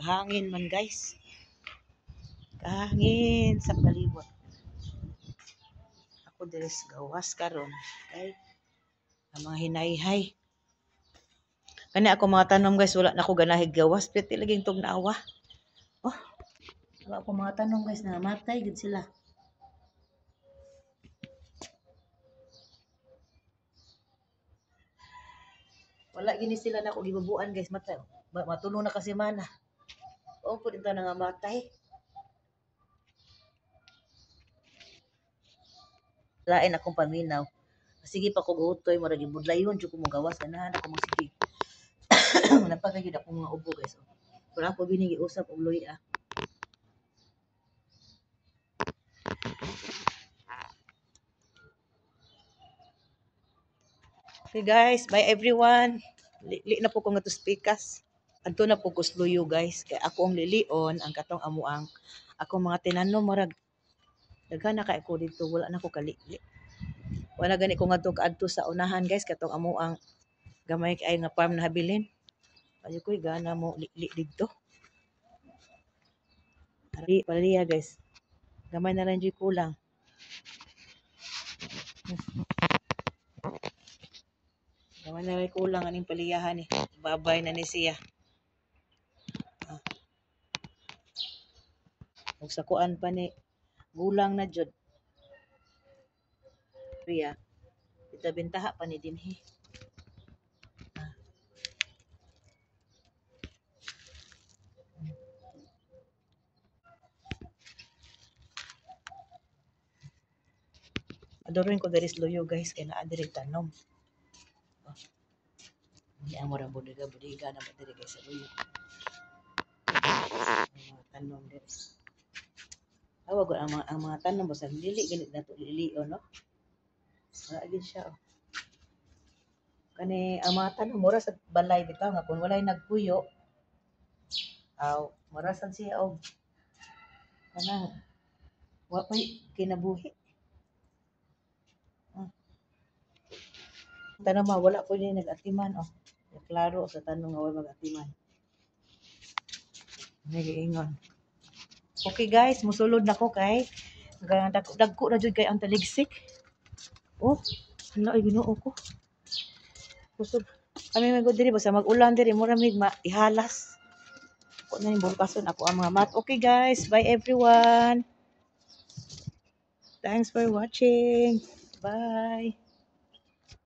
kahangin man guys. Kahangin sa palibot. Ako deres gawas karon. Okay? Ang mga hinayhay. Kani ako mga tanom guys, wala na ako ganahig gawas. Pwede laging tog naawa. Oh, wala ako mga tanom guys, namatay gud sila. Wala gini sila na ako gibubuan guys, matay. Matulo na kasi mana. O pud ito na nga matay. Lain akong paminaw. Sige pa ko gutoy, mura gibudlayon jud ko mo gawas ganahan ako magsige. Napagayud ako mga ubo guys. Wala ko bining giusap og luya. Okay guys, bye everyone. Li na po ko nga to speakas. Adto na po ko sluyo guys. Kay ako ang lilion, ang katong amuang. Ako mga tinanom marag daghan na kay ko dito, wala na ko kalili. Wala gani ko ngadto kaadto sa unahan guys, katong amuang gamay kay nga farm na habilin. Ayo koy gana mo li dito. Paliya guys. Gamay na lang jud kulang. Gamay na lang kulang aning paliyahan ni. Babay na ni siya. Ug sa kuan pa ni gulang na jud. Riya. Ita bentaha pa ni dinhi. Adorin ko diri luyo guys kay naa diri tanom. Hindi ang mura budiga na ba diri guys sa luyo. Tanom diri. Awag ang mga tanom basta dili gani nato lilion no. Wala gid siya. Oh. Kani ang mga tanom mura sa balay bitaw nga kun walay nagpuyo. Aw, mura sad siya og kanang wa pa kinabuhi. Tanong ma wala po din nag-atiman oh. Klaro sa tanong nga wala mag-atiman. Nagiingon. Okay guys, musulod na ko kay dagko na jud kay ang taligsik. Oh, hala ay Ginoo ko. Kusog. Kami may diri basta mag-ulan diri mura mig ihalas. Ako na yung bulkason ako ang mga mat. Okay guys, bye everyone. Thanks for watching. Bye.